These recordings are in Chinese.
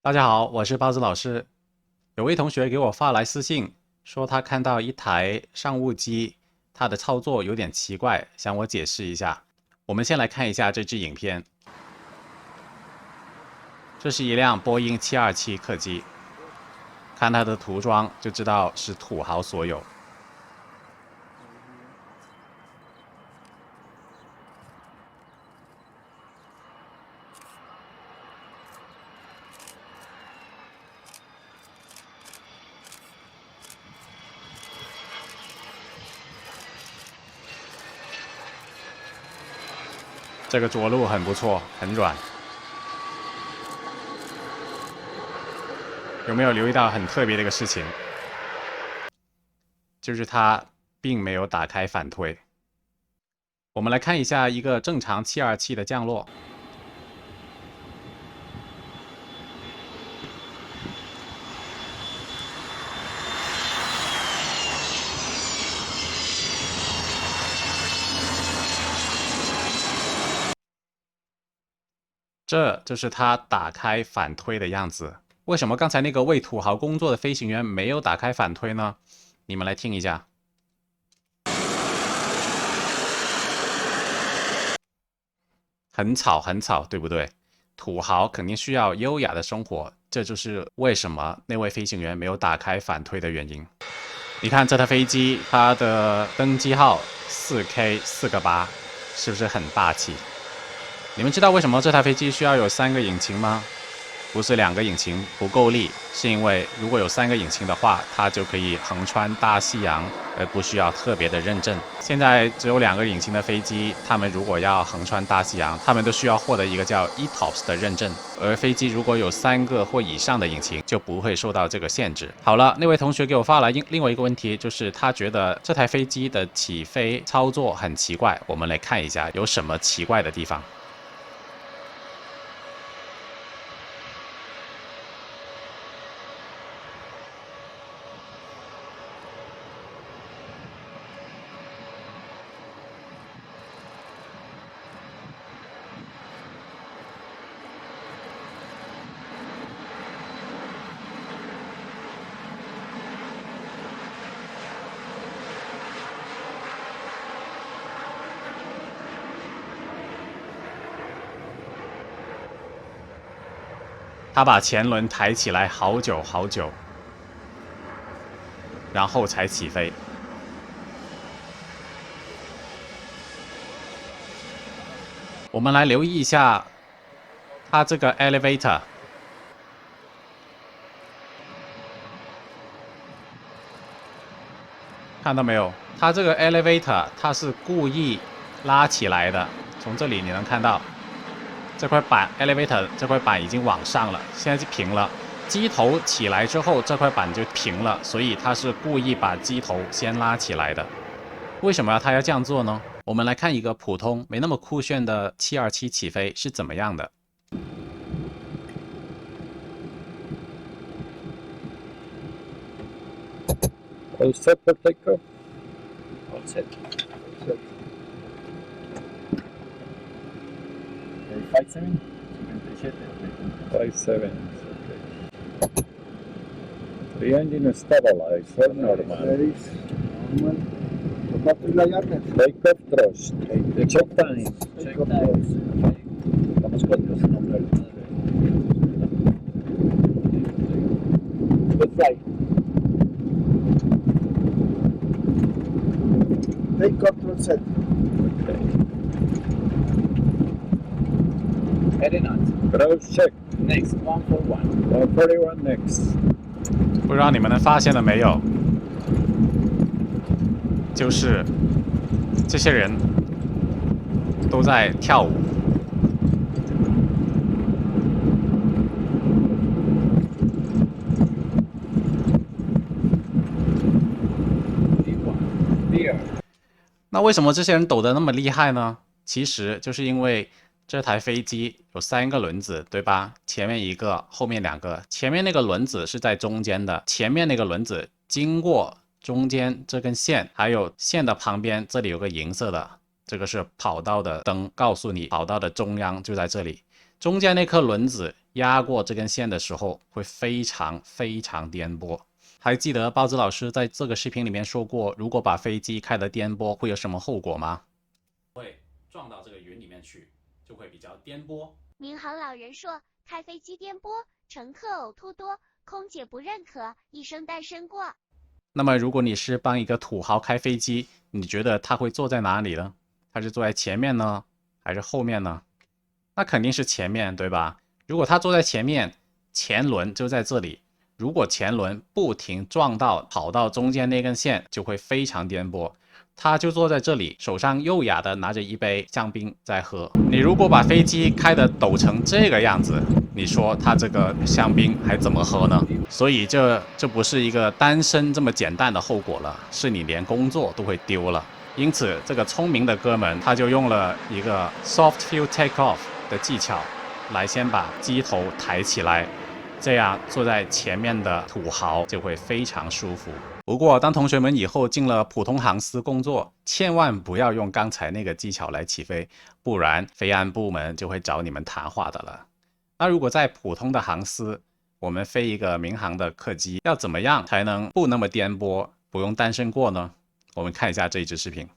大家好，我是包子老师。有位同学给我发来私信，说他看到一台商务机，它的操作有点奇怪，想我解释一下。我们先来看一下这支影片，这是一辆波音727客机，看它的涂装就知道是土豪所有。这个着陆很不错，很软。有没有留意到很特别的一个事情？就是它并没有打开反推。我们来看一下一个正常727的降落。这就是它打开反推的样子。为什么刚才那个为土豪工作的飞行员没有打开反推呢？你们来听一下，很吵很吵，对不对？土豪肯定需要优雅的生活，这就是为什么那位飞行员没有打开反推的原因。你看这台飞机，它的登机号4K 4个8，是不是很霸气？你们知道为什么这台飞机需要有3个引擎吗？不是2个引擎不够力，是因为如果有3个引擎的话，它就可以横穿大西洋，而不需要特别的认证。现在只有2个引擎的飞机，它们如果要横穿大西洋，它们都需要获得一个叫 ETOPS 的认证。而飞机如果有3个或以上的引擎，就不会受到这个限制。好了，那位同学给我发来另外一个问题，就是他觉得这台飞机的起飞操作很奇怪。我们来看一下有什么奇怪的地方。他把前轮抬起来好久好久，然后才起飞。我们来留意一下它这个 elevator， 看到没有？它这个 elevator 它是故意拉起来的，从这里你能看到这块板 elevator 这块板已经往上了，现在就平了。机头起来之后，这块板就平了，所以它是故意把机头先拉起来的。为什么他要这样做呢？我们来看一个普通没那么酷炫的727起飞是怎么样的。All set for takeoff? All set. Set. 57, 57, 57. Okay. The engine is stabilized, or normal? Release, normal. Takeoff thrust. Check time. Check time. Estamos con su nombre. Good flight. Takeoff to set. Okay. Very nice. Cruise check. Next, 141. 141 next. 不知道你们能发现了没有？就是这些人都在跳舞。Beer. 那为什么这些人抖得那么厉害呢？其实就是因为这台飞机有3个轮子，对吧？前面1个，后面2个。前面那个轮子是在中间的，前面那个轮子经过中间这根线，还有线的旁边，这里有个银色的，这个是跑道的灯，告诉你跑道的中央就在这里。中间那颗轮子压过这根线的时候，会非常颠簸。还记得包子老师在这个视频里面说过，如果把飞机开得颠簸，会有什么后果吗？会撞到这个云里面去，就会比较颠簸。民航老人说，开飞机颠簸，乘客呕吐多，空姐不认可，一生单身过。那么如果你是帮一个土豪开飞机，你觉得他会坐在哪里呢？他是坐在前面呢，还是后面呢？那肯定是前面，对吧？如果他坐在前面，前轮就在这里。如果前轮不停撞到跑道中间那根线，就会非常颠簸。他就坐在这里，手上优雅的拿着一杯香槟在喝。你如果把飞机开得抖成这个样子，你说他这个香槟还怎么喝呢？所以这不是一个单身这么简单的后果了，是你连工作都会丢了。因此，这个聪明的哥们他就用了一个 soft fuel takeoff 的技巧，来先把机头抬起来。这样坐在前面的土豪就会非常舒服。不过，当同学们以后进了普通航司工作，千万不要用刚才那个技巧来起飞，不然飞安部门就会找你们谈话的了。那如果在普通的航司，我们飞一个民航的客机，要怎么样才能不那么颠簸，不用单身过呢？我们看一下这一支视频。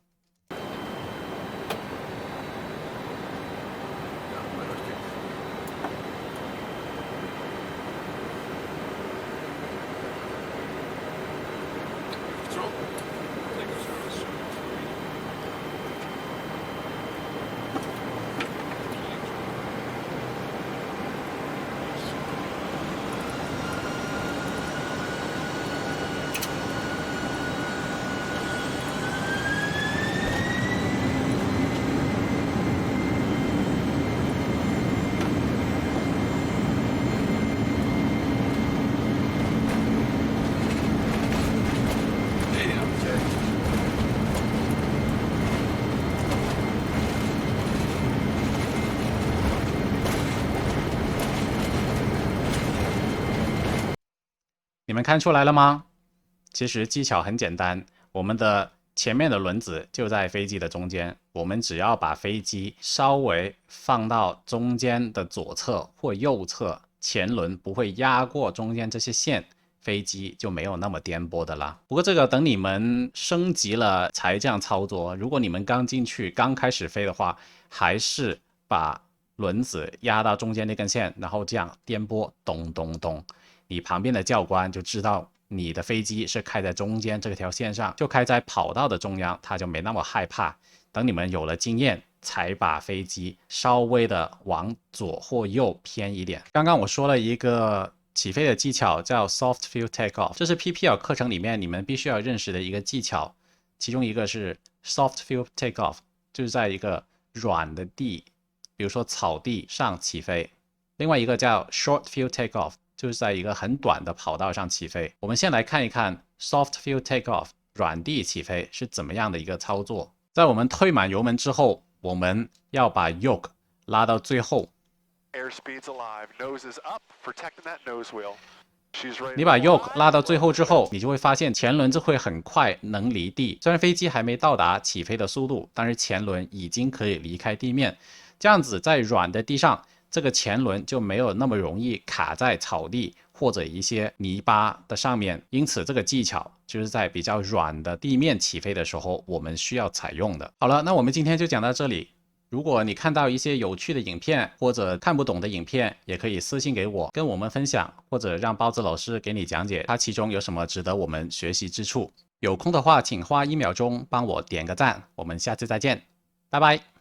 你们看出来了吗？其实技巧很简单，我们的前面的轮子就在飞机的中间，我们只要把飞机稍微放到中间的左侧或右侧，前轮不会压过中间这些线，飞机就没有那么颠簸的啦。不过这个等你们升级了才这样操作，如果你们刚进去刚开始飞的话，还是把轮子压到中间那根线，然后这样颠簸，咚咚咚。你旁边的教官就知道你的飞机是开在中间这条线上，就开在跑道的中央，他就没那么害怕。等你们有了经验，才把飞机稍微的往左或右偏一点。刚刚我说了一个起飞的技巧叫 soft fuel takeoff， 这是 PPL 课程里面你们必须要认识的一个技巧，其中一个是 soft fuel takeoff， 就是在一个软的地，比如说草地上起飞。另外一个叫 short fuel takeoff，就是在一个很短的跑道上起飞。我们先来看一看 soft fuel takeoff 软地起飞是怎么样的一个操作。在我们推满油门之后，我们要把 yoke 拉到最后。你把 yoke 拉到最后之后，你就会发现前轮就会很快能离地。虽然飞机还没到达起飞的速度，但是前轮已经可以离开地面。这样子在软的地上，这个前轮就没有那么容易卡在草地或者一些泥巴的上面，因此这个技巧就是在比较软的地面起飞的时候我们需要采用的。好了，那我们今天就讲到这里。如果你看到一些有趣的影片或者看不懂的影片，也可以私信给我，跟我们分享，或者让包子老师给你讲解它其中有什么值得我们学习之处。有空的话请花1秒钟帮我点个赞，我们下次再见，拜拜。